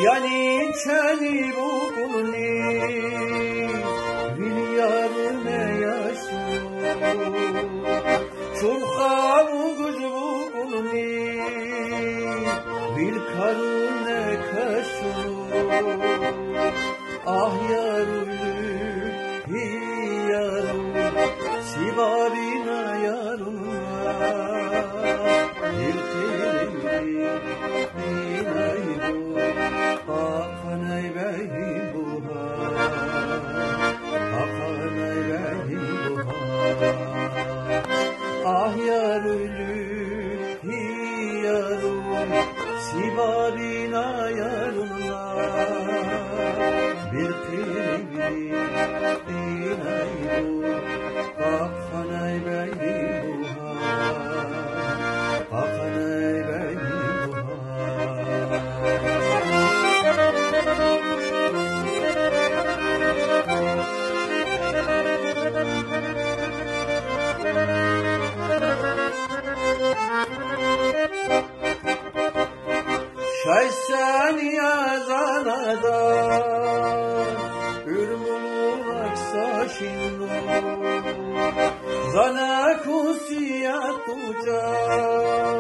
Yani çeni bukulni Vilyarne yaşu Çurkavun gücü bukulni Vilkarune kaşu Ah yarulü hiyaru Sibabina yarunma Yiltili binaydu Hakanay beyhi buha Hakanay beyhi buha Ah yarulü hiyaru Sibabina yarunma Bir kıybi dinaydu Hakanay beyhi buha Hakanay beyhi Şaysan yazanadan Ürmün aksaşinu Zana kusiyat tucan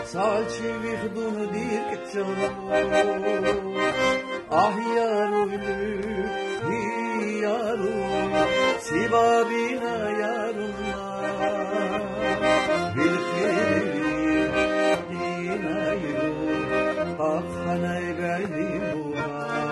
Salçı vihdun dirkçan Ah yarulü hiyaru Sibabina yarunna Bilkhiri dinayru Hakanay beyhi buha